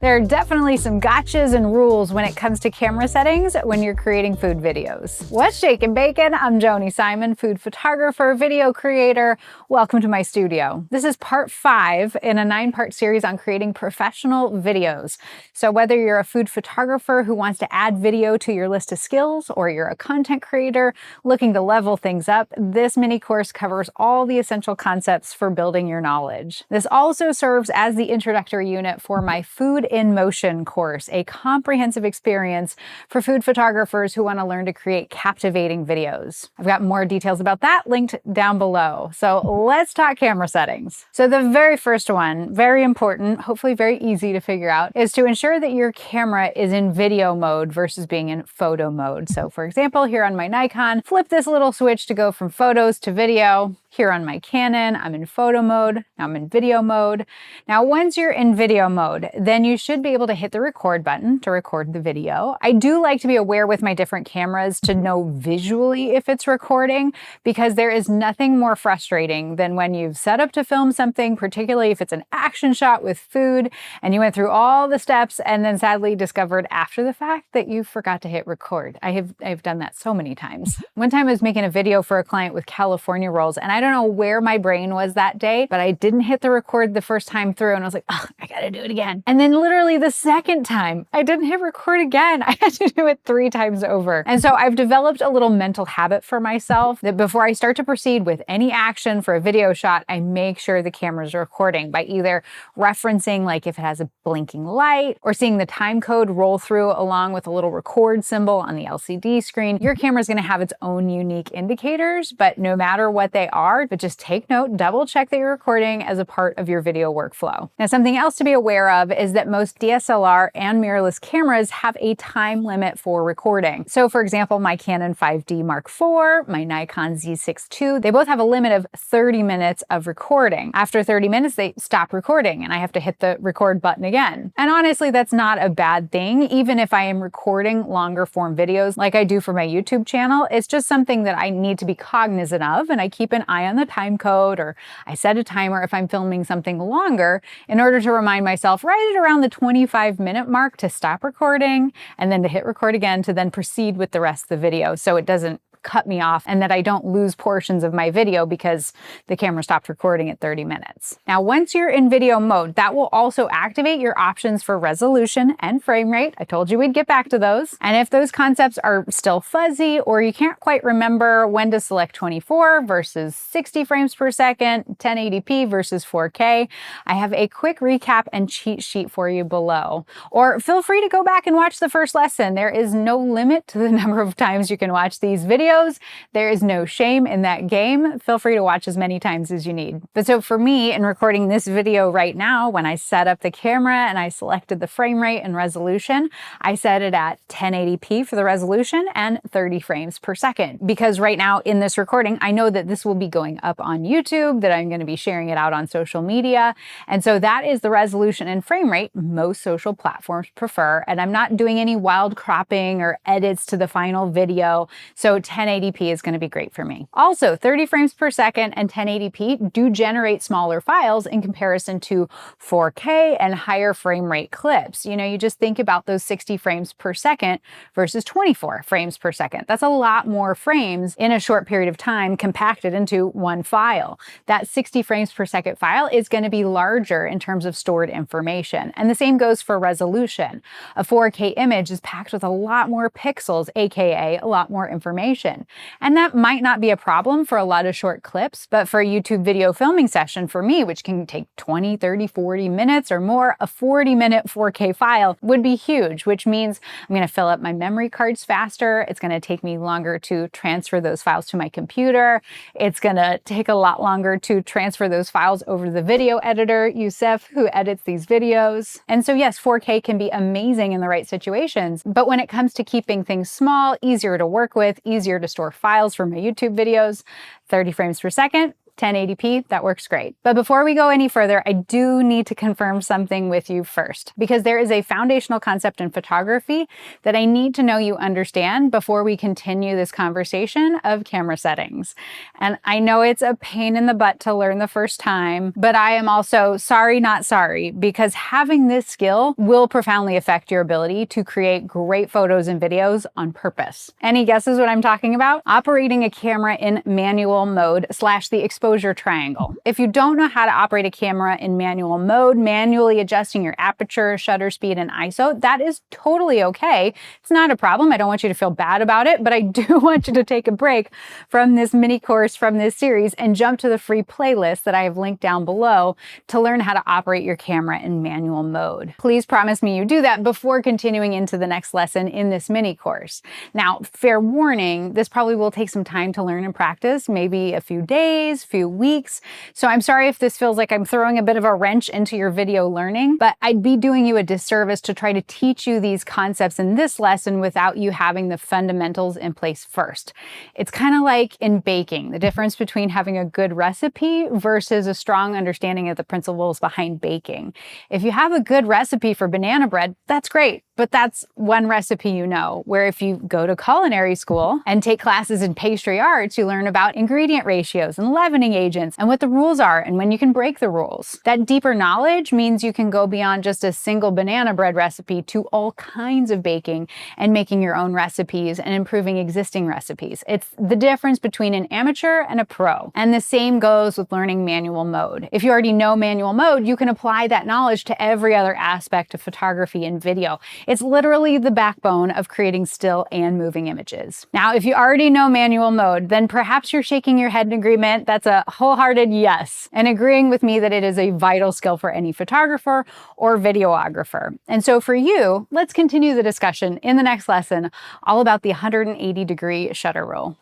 There are definitely some gotchas and rules when it comes to camera settings when you're creating food videos. What's shaking bacon? I'm Joni Simon, food photographer, video creator. Welcome to my studio. This is part 5 in a 9-part series on creating professional videos. So whether you're a food photographer who wants to add video to your list of skills, or you're a content creator looking to level things up, this mini course covers all the essential concepts for building your knowledge. This also serves as the introductory unit for my Food in Motion course, a comprehensive experience for food photographers who want to learn to create captivating videos. I've got more details about that linked down below. So let's talk camera settings. So the very first one, very important, hopefully very easy to figure out, is to ensure that your camera is in video mode versus being in photo mode. So for example, here on my Nikon, flip this little switch to go from photos to video. Here on my Canon, I'm in photo mode. Now I'm in video mode. Now, once you're in video mode, then you should be able to hit the record button to record the video. I do like to be aware with my different cameras to know visually if it's recording, because there is nothing more frustrating than when you've set up to film something, particularly if it's an action shot with food, and you went through all the steps and then sadly discovered after the fact that you forgot to hit record. I've done that so many times. One time I was making a video for a client with California rolls, and I don't know where my brain was that day, but I didn't hit the record the first time through, and I was like, oh, I gotta do it again. And then literally the second time, I didn't hit record again. I had to do it 3 times over. And so I've developed a little mental habit for myself that before I start to proceed with any action for a video shot, I make sure the camera's recording by either referencing, like if it has a blinking light, or seeing the time code roll through along with a little record symbol on the LCD screen. Your camera's gonna have its own unique indicators, but no matter what they are, but just take note, double check that you're recording as a part of your video workflow. Now, something else to be aware of is that most DSLR and mirrorless cameras have a time limit for recording. So for example, my Canon 5D Mark IV, my Nikon Z6 II, they both have a limit of 30 minutes of recording. After 30 minutes, they stop recording and I have to hit the record button again. And honestly, that's not a bad thing. Even if I am recording longer form videos like I do for my YouTube channel, it's just something that I need to be cognizant of, and I keep an eye on the time code, or I set a timer if I'm filming something longer in order to remind myself right at around the 25-minute mark to stop recording and then to hit record again to then proceed with the rest of the video so it doesn't cut me off and that I don't lose portions of my video because the camera stopped recording at 30 minutes. Now, once you're in video mode, that will also activate your options for resolution and frame rate. I told you we'd get back to those. And if those concepts are still fuzzy, or you can't quite remember when to select 24 versus 60 frames per second, 1080p versus 4K, I have a quick recap and cheat sheet for you below. Or feel free to go back and watch the first lesson. There is no limit to the number of times you can watch these videos. There is no shame in that game. Feel free to watch as many times as you need. But so for me, in recording this video right now, when I set up the camera and I selected the frame rate and resolution, I set it at 1080p for the resolution and 30 frames per second. Because right now in this recording, I know that this will be going up on YouTube, that I'm going to be sharing it out on social media. And so that is the resolution and frame rate most social platforms prefer. And I'm not doing any wild cropping or edits to the final video. So 1080p is going to be great for me. Also, 30 frames per second and 1080p do generate smaller files in comparison to 4K and higher frame rate clips. You know, you just think about those 60 frames per second versus 24 frames per second. That's a lot more frames in a short period of time compacted into one file. That 60 frames per second file is going to be larger in terms of stored information. And the same goes for resolution. A 4K image is packed with a lot more pixels, aka a lot more information. And that might not be a problem for a lot of short clips, but for a YouTube video filming session for me, which can take 20, 30, 40 minutes or more, a 40-minute 4K file would be huge, which means I'm going to fill up my memory cards faster. It's going to take me longer to transfer those files to my computer. It's going to take a lot longer to transfer those files over to the video editor, Youssef, who edits these videos. And so yes, 4K can be amazing in the right situations, but when it comes to keeping things small, easier to work with, easier to store files for my YouTube videos, 30 frames per second 1080p, that works great. But before we go any further, I do need to confirm something with you first, because there is a foundational concept in photography that I need to know you understand before we continue this conversation of camera settings. And I know it's a pain in the butt to learn the first time, but I am also sorry, not sorry, because having this skill will profoundly affect your ability to create great photos and videos on purpose. Any guesses what I'm talking about? Operating a camera in manual mode / the exposure triangle. If you don't know how to operate a camera in manual mode, manually adjusting your aperture, shutter speed, and ISO, that is totally okay. It's not a problem. I don't want you to feel bad about it, but I do want you to take a break from this mini course from this series and jump to the free playlist that I have linked down below to learn how to operate your camera in manual mode. Please promise me you do that before continuing into the next lesson in this mini course. Now, fair warning, this probably will take some time to learn and practice, maybe a few days, few weeks. So I'm sorry if this feels like I'm throwing a bit of a wrench into your video learning, but I'd be doing you a disservice to try to teach you these concepts in this lesson without you having the fundamentals in place first. It's kind of like in baking, the difference between having a good recipe versus a strong understanding of the principles behind baking. If you have a good recipe for banana bread, that's great, but that's one recipe you know, where if you go to culinary school and take classes in pastry arts, you learn about ingredient ratios and leavening agents and what the rules are and when you can break the rules. That deeper knowledge means you can go beyond just a single banana bread recipe to all kinds of baking and making your own recipes and improving existing recipes. It's the difference between an amateur and a pro. And the same goes with learning manual mode. If you already know manual mode, you can apply that knowledge to every other aspect of photography and video. It's literally the backbone of creating still and moving images. Now, if you already know manual mode, then perhaps you're shaking your head in agreement. That's a wholehearted yes, and agreeing with me that it is a vital skill for any photographer or videographer. And so for you, let's continue the discussion in the next lesson all about the 180-degree shutter rule.